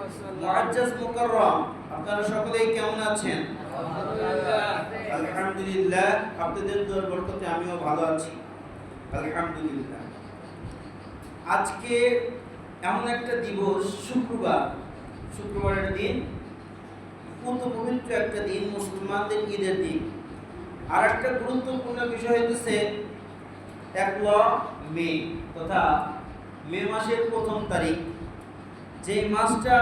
মুআজ্জাজ মুকাররম, আপনারা সকলেই কেমন আছেন? আলহামদুলিল্লাহ, আপনাদের দোয়ার বরকতে আমিও ভালো আছি, আলহামদুলিল্লাহ। আজকে এমন একটা দিবস, শুক্রবারের দিন, কত পবিত্র একটা দিন, মুসলমানদের ঈদের দিন। আর একটা গুরুত্বপূর্ণ বিষয় হচ্ছে 1 মে তথা মে মাসের 1 তারিখ, যে মাসটা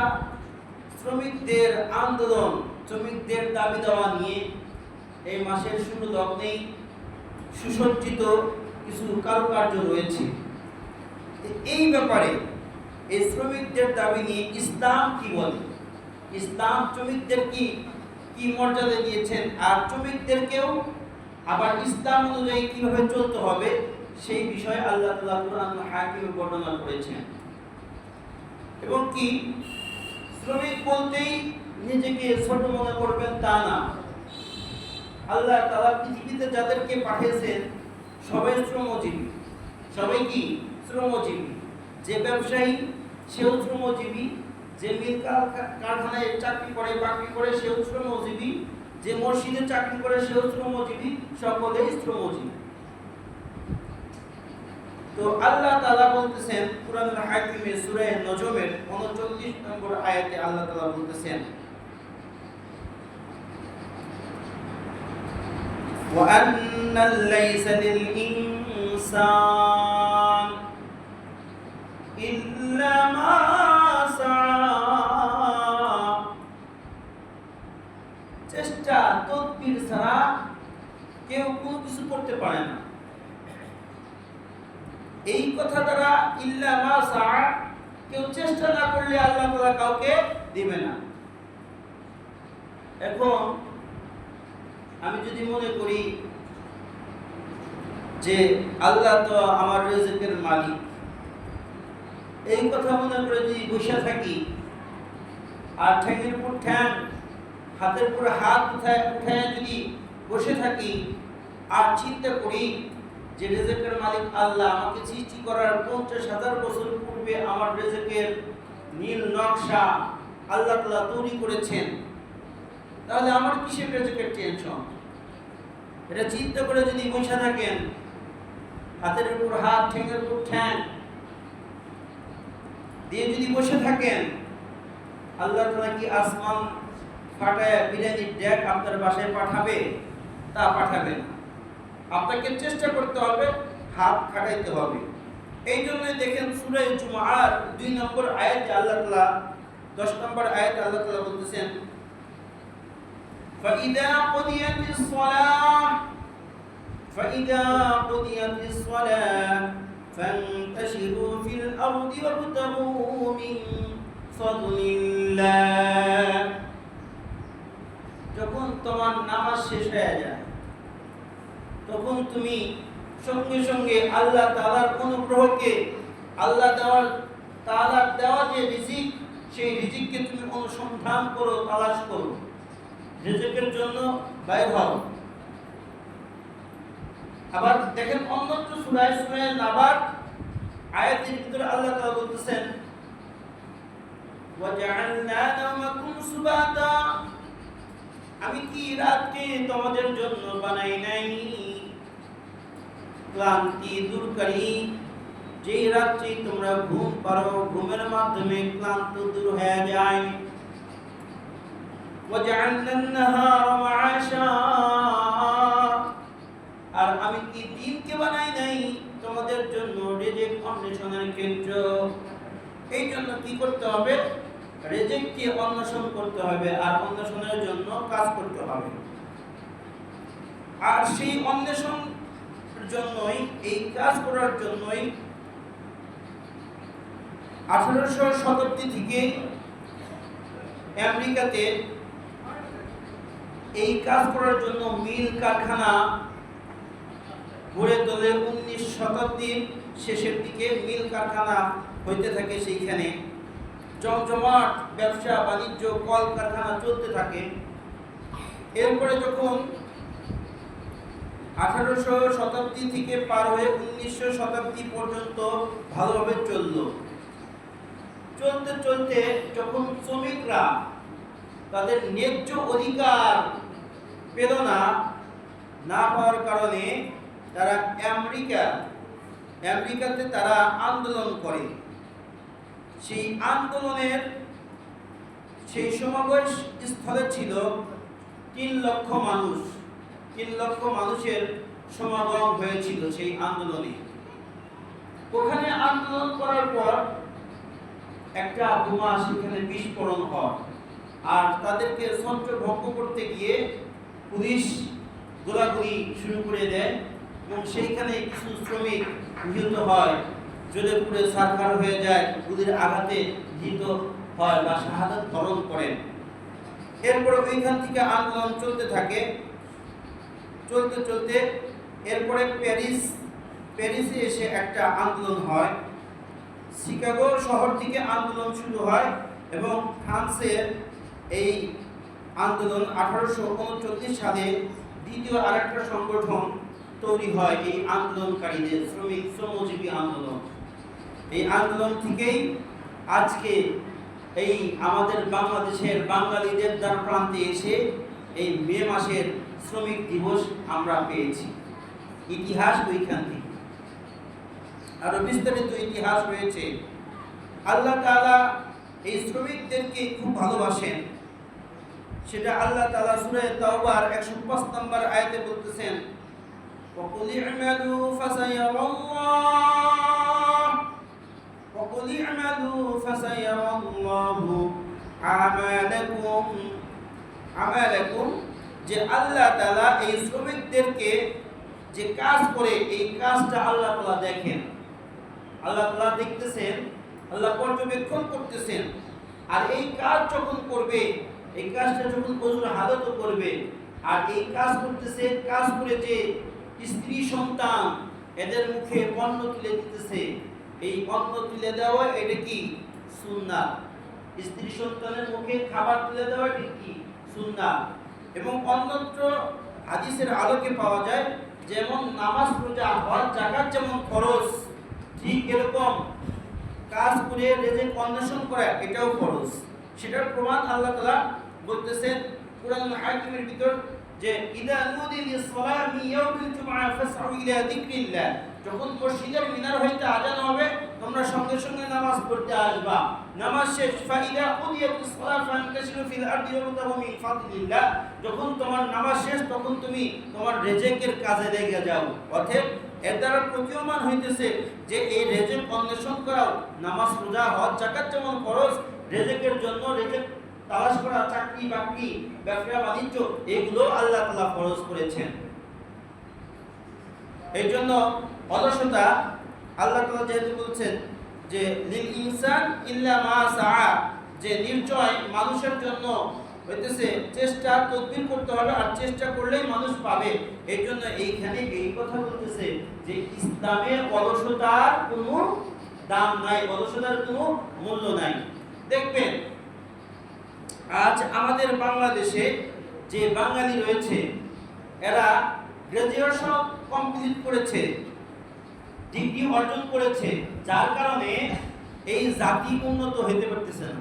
শ্রমিকদের আন্দোলন, শ্রমিকদের দাবি দেওয়া নিয়ে এই মাসের শুরু লগ্নেই সুসজ্জিত কিছু কারুকার্য রয়েছে। এই ব্যাপারে এই শ্রমিকদের দাবি নিয়ে ইসলাম কি বলে, ইসলাম শ্রমিকদের কি মর্যাদা দিয়েছেন, আর শ্রমিকদেরকেও আবার ইসলাম অনুযায়ী কিভাবে চলতে হবে, সেই বিষয়ে আল্লাহ তাআলা কুরআনুল হাকিমে বর্ণনা করেছেন। এবং কি শ্রমিক বলতেই নিজেকে ছোট মনে করবেন তা না। আল্লাহ তাআলা পৃথিবীতে যাদেরকে পাঠিয়েছেন সবাই শ্রমজীবী, সবাই কি শ্রমজীবী। যে ব্যবসায়ী সেও শ্রমজীবী, যে মিল কারখানায় চাকরি করে সেও শ্রমজীবী, যে মসজিদে চাকরি করে সেও শ্রমজীবী, সকলেই শ্রমজীবী। তো আল্লাহ তাআলা বলতেছেন কুরআনুল হাকিমে সূরা নজমের 39 নম্বর আয়াতে আল্লাহ তাআলা বলতেছেন, ওয়া আন্নাল লাইসা লিল ইনসান ইল্লা মা সাআ। চেষ্টা তদবির ছাড়া কেউ কোনো কিছু করতে পারে না। এই কথা দ্বারা ইল্লা মা সাআ, কেউ চেষ্টা না করলে আল্লাহ তাআলা কাউকে দিবে না। এখন আমি যদি মনে করি যে আল্লাহ তো আমার রিজিকের মালিক, এই কথা মনে করে যদি বসে থাকি আর ঠ্যাঙের উপর ঠ্যাং, হাতের উপর হাত উঠায় যদি বসে থাকি আর চিন্তা করি যে রিজিকের মালিক আল্লাহ, আমাকে সৃষ্টি করার 50,000 বছর পূর্বে আমার রিজিকের নীল নকশা আল্লাহ তাআলা তৈরি করেছেন, তাহলে আমার কিসের রিজিকের টেনশন? এটা চিন্তা করে যদি বসে থাকেন, হাতের উপর হাত, ঠ্যাঙের উপর ঠ্যাং দিয়ে যদি বসে থাকেন, আল্লাহ তাআলা কি আসমান ফাটায় বিরিয়ানির ডেক আপনার বাসায় পাঠাবে? তা পাঠাবে না। আপনাকে চেষ্টা করতে হবে, হাত খাটাইতে হবে। এই জন্য দেখেন সূরা জুমআর 2 নম্বর আয়াতে আল্লাহ তাআলা 10 নম্বর আয়াতে আল্লাহ তাআলা বলতেছেন, فإذا قضيت الصلاة فانتشروا في الأرض وابتغوا من فضل الله। যখন তোমার নামাজ শেষ হয়ে যায়, তখন তুমি সঙ্গে সঙ্গে আল্লাহ তাআলার অনুগ্রহকে, আল্লাহ তাআলার দেওয়া যে রিজিক, সেই রিজিককে তুমি অনুসন্ধান করো, তালাশ করো, রিজিকের জন্য বাইর হও। আবার দেখেন অন্যত্র সূরা নাবার আয়াতের ভিতরে আল্লাহ তাআলা বলতেছেন, ওয়াজআলনা নাওমাকুম সুবাতা, আমি কি রাতকে তোমাদের জন্য বানাই নাই ক্লান্তি দূরকারী, যে রাত্রে তোমরা ঘুম পারো, ঘুমের মাধ্যমে ক্লান্ত দূর হয়ে যায়। ওয়াজআলনা আন-নাহারা মাআশা, আর আমি কি দিনকে বানাই নাই তোমাদের জন্য রিজিক অন্বেষণের ক্ষেত্র। এই জন্য কি করতে হবে? রিজিককে অন্বেষণ করতে হবে, আর অন্বেষণের জন্য কাজ করতে হবে। আর সেই অন্বেষণের জন্যই, এই কাজ করার জন্যই 1800 শতাব্দী থেকে আমেরিকাতে এই কাজ করার জন্য মিল কারখানা গড়ে তোলে। 19 শতাব্দীর শেষের দিকে মিল কারখানা হইতে থাকে, সেইখানে জমজমাট ব্যবসা বাণিজ্য, কল কারখানা চলতে থাকে। এরপরে যখন 1800 শতাব্দী থেকে পার হয়ে 1900 শতাব্দী পর্যন্ত ভালোভাবে চলতে চলতে যখন শ্রমিকরা তাদের ন্যায্য অধিকার পেল না, না পাওয়ার কারণে তারা আমেরিকাতে তারা আন্দোলন করে। সেই আন্দোলনের সেই সমাবেশ স্থলে ছিল 3 লক্ষ মানুষ। 3 লক্ষ মানুষের সমাগম হয়েছিল সেই আন্দোলনে। ওখানে আন্দোলন করার পর একটা বোমা সেখানে বিস্ফোরণ হয়, আর তাদেরকে ছত্রভঙ্গ করতে গিয়ে পুলিশ গোলাগুলি শুরু করে দেয় এবং সেইখানে কিছু শ্রমিক নিহত হয়, জ্বলে পুড়ে ছারখার হয়ে যায়, গুলির আঘাতে নিহত হয় বা শাহাদাত বরণ করেন। এরপরে ওইখান থেকে আন্দোলন চলতে থাকে। চলতে চলতে এরপরে প্যারিসে এসে একটা আন্দোলন হয়। শিকাগো শহর থেকে আন্দোলন শুরু হয় এবং ফ্রান্সের এই আন্দোলন 1839 সালে দ্বিতীয় আরেকটা সংগঠন তৈরি হয়, এই আন্দোলনকারীদের শ্রমজীবী আন্দোলন। এই আন্দোলন থেকেই আজকে এই আমাদের বাংলাদেশের বাঙালিদের দ্বার প্রান্তে এসে এই মে মাসের শ্রমিক দিবস আমরা পেয়েছি। ইতিহাস ওইখান থেকে আরো বিস্তারিত ইতিহাস রয়েছে। আল্লাহ তাআলা এই শ্রমিকদেরকে খুব ভালোবাসেন, সেটা আল্লাহ তাআলা সূরা তাওবার 105 নম্বর আয়াতে বলতেছেন, وَقُلِ اعْمَلُوا فَسَيَرَى اللَّهُ أَعْمَالَكُمْ, যে আল্লাহ তাআলা এই শ্রমিকদেরকে যে কাজ করে এই কাজটা আল্লাহ তাআলা দেখেন। আল্লাহ তাআলা দেখতেছেন, আল্লাহ পর্যবেক্ষণ করতেছেন। আর এই কাজ যখন করবে, এই কাজটা যখন ওজুর হালত করবে, আর এই কাজ করতেছে, কাজ করে যে স্ত্রী সন্তান এদের মুখে অন্ন তুলে দিতেছে, এই অন্ন তুলে দেওয়া এটা কি সুন্নাত। স্ত্রী সন্তানের মুখে খাবার তুলে দেওয়া এটা কি সুন্নাত। এবং অন্যত্র হাদিসের আলোকে পাওয়া যায়, যেমন নামাজ, রোজা, হজ, যাকাত যেমন ফরজ, ঠিক এরকম কাজ করে রিজিক অন্বেষণ করা এটাও ফরজ। সেটার প্রমাণ আল্লাহ তাআলা বলতেছেন কুরআনুল হাকিমের ভিতর যে ইদা নুদি লিস-সালাতি মিন ইয়াউমিল জুমআহ ফাসআউ ইলা যিকরিল্লাহ, যখন মসজিদের মিনার হইতে আযান হবে তোমরা সঙ্গে সঙ্গে নামাজ পড়তে আসবা। নামাজ শেষ ফাইদা কুদিয়াতিস-সালাত ফান্তাশিরু ফিল আরদি ওয়াবতাগু মিন ফাদলিল্লাহ, যখন তোমার নামাজ শেষ তখন তুমি তোমার রিজিকের কাজে লেগে যাও। অতএব এর দ্বারা প্রতীয়মান হইতেছে যে এই রিজিক অন্বেষণ করাও নামাজ, রোজা, হজ, যাকাত যেমন ফরজ, রিজিকের জন্য রিজিক তালাশ করা, চাকরি বাকরি, ব্যবসা বাণিজ্য, এগুলো আল্লাহ তাআলা ফরজ করেছেন। এই জন্য অলসতা আল্লাহ তাআলা যেহেতু বলছেন যে লিল ইনসান ইল্লা মা সাআ, যে নিশ্চয় মানুষের জন্য হইতেছে চেষ্টা তদবির করতে হবে, আর চেষ্টা করলেই মানুষ পাবে। এই জন্য এইখানে এই কথা বলতেছে যে ইসলামে অলসতার কোনো দাম নাই, অলসতার কোনো মূল্য নাই। দেখবেন আজ আমাদের বাংলাদেশে যে বাঙালি রয়েছে এরা গ্রাজুয়েশন কমপ্লিট করেছে, ডিগ্রি অর্জন করেছে, যার কারণে এই জাতি উন্নত হতে পারতেছে না।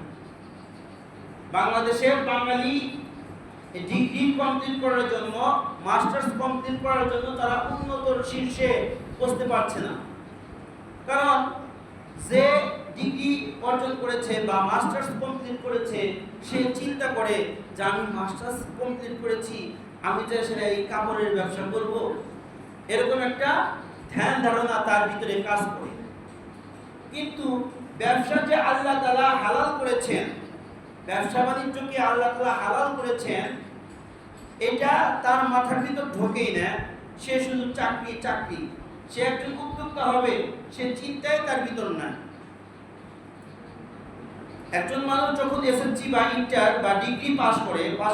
বাংলাদেশের বাঙালি ডিগ্রি কমপ্লিট করার জন্য, মাস্টার্স কমপ্লিট করার জন্য তারা উন্নত শীর্ষে পৌঁছতে পারছে না। কারণ যে ডিগ্রি অর্জন করেছে বা মাস্টার্স কমপ্লিট করেছে সে চিন্তা করে যে আমি মাস্টার্স কমপ্লিট করেছি, আমি যে সেটা এই কাপড়ের ব্যবসা করব, এরকম একটা ধ্যান ধারণা তার ভিতরে কাজ করে। কিন্তু ব্যবসা যে আল্লাহ তাআলা হালাল করেছেন, ব্যবসা বাণিজ্যকে আল্লাহ তাআলা হালাল করেছেন, এটা তার মাথার ভিতর ঢোকেই না। সে শুধু চাকরি চাকরি, সে একজন উদ্যোক্তা হবে সে চিন্তায় তার ভিতর নাই। একজন মানুষ যখন এসএসসি বা ইন্টার বা ডিগ্রি পাস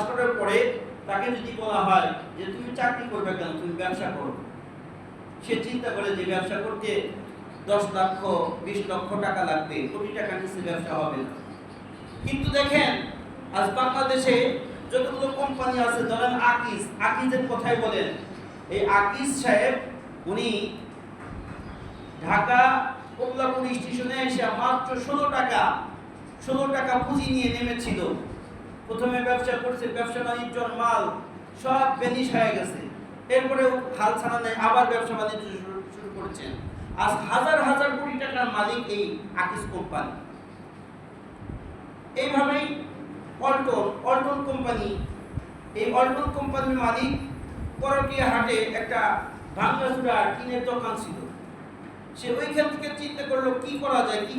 করার পরে তাকে যদি বলা হয় যে তুমি চাকরি করবে কেন, তুমি ব্যবসা করো, সে চিন্তা করে যে ব্যবসা করতে 10 লক্ষ 20 লক্ষ টাকা লাগবে, কোটি টাকা নিচে ব্যবসা হবে না। কিন্তু দেখেন আজ বাংলাদেশে যতগুলো কোম্পানি আছে, ধরেন আকিজের কথাই বলেন, এই আকিজ সাহেব উনি ঢাকা কমলাপুর স্টেশনে এসে মাত্র 16 টাকা 16 টাকা পুঁজি নিয়ে নেমেছিল, প্রথমে ব্যবসা করছে, ব্যবসা বাণিজ্যর মাল সব বেনিশ হয়ে গেছে, এরপরেও হাল ছাড়া নেই, আবার ব্যবসা বাণিজ্য শুরু করেছেন। আজ হাজার হাজার কোটি টাকার মালিক এই আকিস কোম্পানি। এইভাবেই অল্টন কোম্পানি, এই অল্টন কোম্পানির মালিক করটিয়া হাটে একটা ভাঙাচুরা টিনের দোকান ছিল। সে ওইখান থেকে চিন্তা করলো কি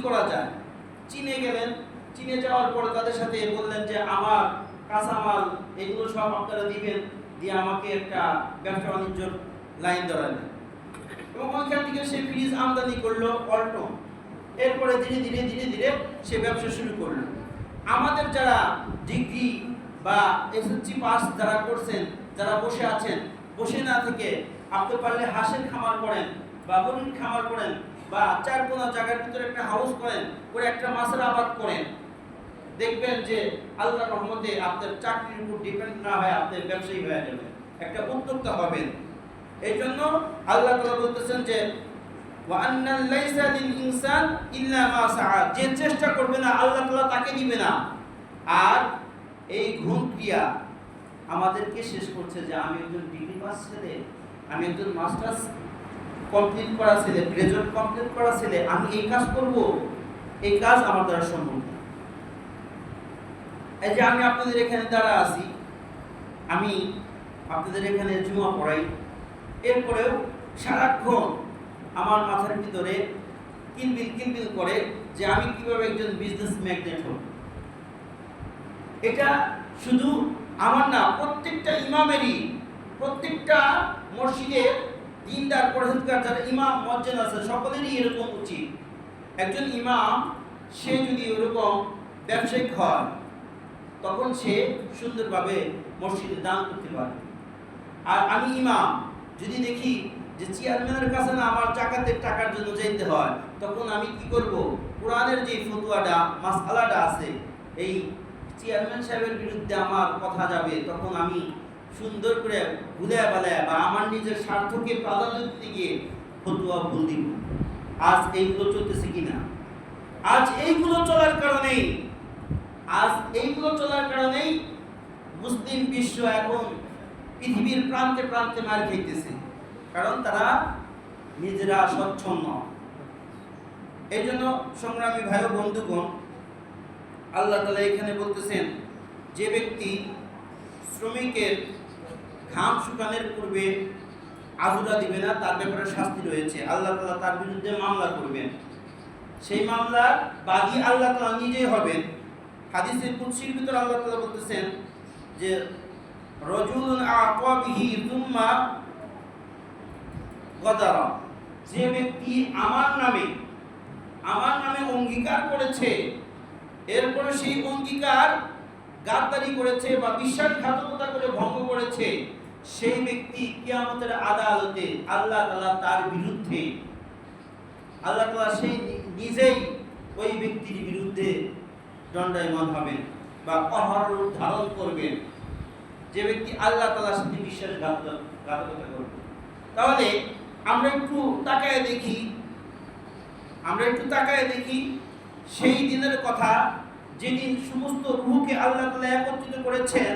করা যায়। চীনে গেলেন, চীনে যাওয়ার পরে তাদের সাথে বললেন যে আমার কাঁচামাল এগুলো সব আপনারা দিবেন, দিয়ে আমাকে একটা ব্যবসা বাণিজ্যর লাইন ধরালেন, এবং ওইখান থেকে সে ফ্রিজ আমদানি করলো অল্টন। এরপরে ধীরে ধীরে সে ব্যবসা শুরু করলো। আমাদের যারা ডিগ্রি বা এসএসসি পাস যারা করছেন, যারা বসে আছেন, বসে না থেকে আপনি পারলে হাঁসের খামার করেন বা মুরগির খামার করেন বা 4 কোনা জায়গার ভিতরে একটা হাউস করেন, করে একটা মাছের আবাদ করেন, দেখবেন যে আল্লাহর রহমতে আপনার চাকরির উপর ডিপেন্ড না হয় আপনি ব্যবসায়ী হয়ে যাবেন, একটা উদ্যোক্তা হবেন। এই জন্য আল্লাহ তাআলা বলতেছেন যে ওয়া আন্নাল লাইসা লিল ইনসান ইল্লা মা সাআ, যে চেষ্টা করবে না আল্লাহ তাআলা তাকে দিবে না। আর এই ঘুম ক্রিয়া আমাদেরকে শেষ করছে যে আমি একজন ডিগ্রি পাস ছেলে, আমি একজন মাস্টার্স কমপ্লিট করা ছেলে, গ্রাজুয়েট কমপ্লিট করা ছেলে, আমি এই কাজ করব, এই কাজ আমার দ্বারা সম্ভব না। এই যে আমি আপনাদের এখানে দাঁড়া আছি, আমি আপনাদের এখানে জুমা পড়াই, এরপরেও সারাক্ষণ আমার মাথার ভিতরে কিলবিল করে যে আমি কিভাবে একজন বিজনেস ম্যাগনেট হব। এটা শুধু আমার না, প্রত্যেকটা ইমামেরই, প্রত্যেকটা মসজিদের দিনদার পরহেজগার যারা ইমাম মসজিদ আছে সকলেরই এরকম উচিত। একজন ইমাম সে যদি এরকম ব্যবসায়িক হয় তখন সে সুন্দরভাবে মসজিদে দান করতে পারবে। আর আমি ইমাম যদি দেখি যে চেয়ারম্যানের কাছে না আমার জাকাতের টাকার জন্য যেতে হয়, তখন আমি কি করব? কোরআনের যে ফতোয়াটা মাসআলাটা আছে, এই চেয়ারম্যান সাহেবের বিরুদ্ধে আমার কথা যাবে, তখন আমি সুন্দর করে ভুলে বেলায় বা আমার নিজের স্বার্থকে প্রাধান্য দিতে গিয়ে ফতোয়া ভুল দিব। আজ এইগুলো চলতেছে কিনা? আজ এইগুলো চলার কারণেই মুসলিম বিশ্ব এখন পৃথিবীর প্রান্তে প্রান্তে মার খাইতেছে, কারণ তারা নিজেরা স্বচ্ছন্দ। এই জন্য সংগ্রামী ভাই ও বন্ধুগণ, আল্লাহ তাআলা এখানে বলতেছেন যে ব্যক্তি শ্রমিকের ঘাম শুকানোর পূর্বে আজুরা দিবে না, তার ব্যাপারে শাস্তি রয়েছে। আল্লাহ তাআলা তার বিরুদ্ধে মামলা করবেন, সেই মামলার বাদী আল্লাহ তাআলা নিজেই হবেন। হাদিসের কুদসির ভিতরে আল্লাহ তাআলা বলতেছেন যে রাজুলুন আকাবিহি তুম্মা গাদারা, যে ব্যক্তি আমার নামে অঙ্গীকার করেছে, এরপরে সেই অঙ্গীকার গাদ্দারি করেছে বা বিশ্বাসঘাতকতা করে ভঙ্গ করেছে, সেই ব্যক্তি কিয়ামতের আদালতে আল্লাহ তাআলা তার বিরুদ্ধে, আল্লাহ তাআলা সেই নিজেই ওই ব্যক্তির বিরুদ্ধে দণ্ডায়মান হবেন বা পাহাড় ধারণ করবেন, যে ব্যক্তি আল্লাহ তাআলার সাথে বিশ্বাসঘাতকতা করবে। তাহলে আমরা একটু তাকায় দেখি সেই দিনের কথা, যেদিন সমস্ত রূহকে আল্লাহ তাআলা একত্রিত করেছেন,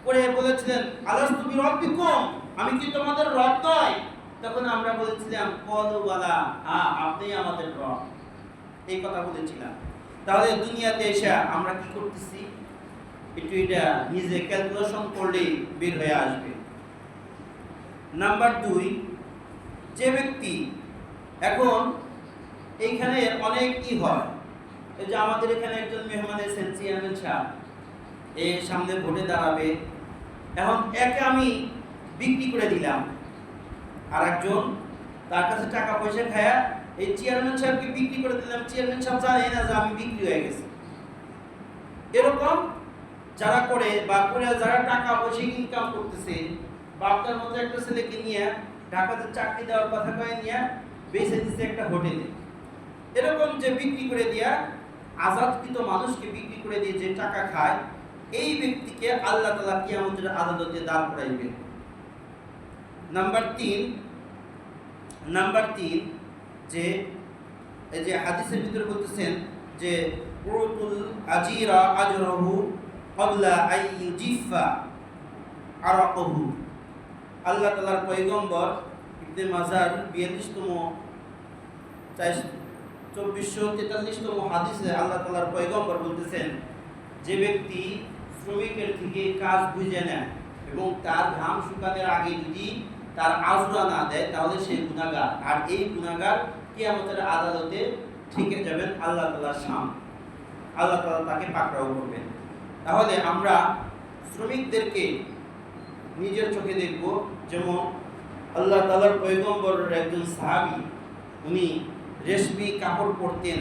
করে বলেছিলেন আলাস্তু বিরাব্বিকুম, আমি কি তোমাদের রব নয়? তখন আমরা বলেছিলাম ক্বালু বালা, হ্যাঁ আপনি আমাদের রব, এই কথা বলেছিলাম। তাহলে দুনিয়াতে এসে আমরা কি করতেছি? একটু এটা নিজে ক্যালকুলেশন করলেই বের হয়ে আসবে। নাম্বার 2, যে ব্যক্তি এখন এইখানে অনেক কি হয়, এই যে আমাদের এখানে একজন মেহমান এসেছেন, চেয়ারম্যান সাহেব, এর সামনে ভোটে দাঁড়াবে, এখন একে আমি বিক্রি করে দিলাম, আর একজন তার কাছে টাকা পয়সা খায়া এই চেয়ারম্যান সাহেবকে বিক্রি করে দিলাম, চেয়ারম্যান সাহেব জানে না যে আমি বিক্রি হয়ে গেছি। এরকম যারা করে বা করে যারা টাকা পয়সা ইনকাম করতেছে, বাপটার মতো একটা ছেলেকে নিয়ে ঢাকাতে চাকরি দেওয়ার কথা কয়ে নিয়ে বেঁচে দিচ্ছে একটা হোটেলে। এরকম যে বিক্রি করে দিয়া আজাদকৃত মানুষকে বিক্রি করে দিয়ে যে টাকা খায়, এই ব্যক্তিকে আল্লাহ তাআলা কিয়ামতের আদালতে দাঁড় করাইবেন। নাম্বার 3, যে এই যে হাদিসের ভিতরে বলতেছেন যে উতুল আজিরা আজরাহু ক্বাবলা আন ইউজিফা আরাকুহু। আল্লাহ তাআলার পয়গম্বর ইবনে মাজার 42তম 2443তম হাদিসে আল্লাহ তাআলার পয়গম্বর বলতেছেন, যে ব্যক্তি শ্রমিকের থেকে কাজ বুঝে নেয় এবং তার ঘাম শুকানোর আগে যদি তার আজরা না দেয় তাহলে সে গুনাহগার, আর এই গুনাহগার কিয়ামতের আদালতে থেকে যাবেন আল্লাহ তাআলার সামনে, আল্লাহ তাআলা তাকে পাকড়াও করবেন। তাহলে আমরা শ্রমিকদেরকে নিজের চোখে দেখব। যেমন আল্লাহ তাআলার পয়গম্বরের একজন সাহাবী, উনি রেশমি কাপড় পরতেন,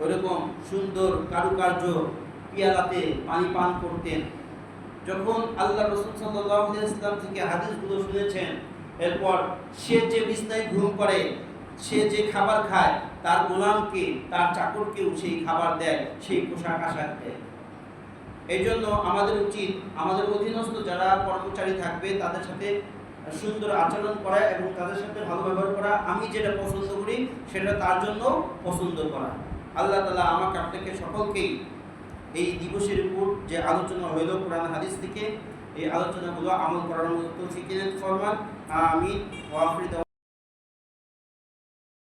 ওরকম সুন্দর কারুকার্য পিয়ালাতে পানি পান করতেন। যখন আল্লাহ রাসূল সাল্লাল্লাহু আলাইহি ওয়াসাল্লাম থেকে হাদিসগুলো শুনেছেন, এরপর সে যে বিছানায় ঘুম করে, সে যে খাবার খায়, তার গোলামকে তার চাকরকেও সেই খাবার দেয়, সেই পোশাক আশাক দেয়। এই জন্য আমাদের উচিত আমাদের অধীনস্থ যারা কর্মচারী থাকবে তাদের সাথে সুন্দর আচরণ করা এবং তাদের সাথে ভালো ব্যবহার করা। আমি যেটা পছন্দ করি সেটা তার জন্য পছন্দ করা। আল্লাহ তাআলা আমাকে আপনাকে সকলকেই এই দিবসের উপর যে আলোচনা হইল কোরআন হাদিস থেকে, এই আলোচনাগুলো আমল করার মতো তৌফিক দান ফরমান। আমিন। ওয়া আখিরু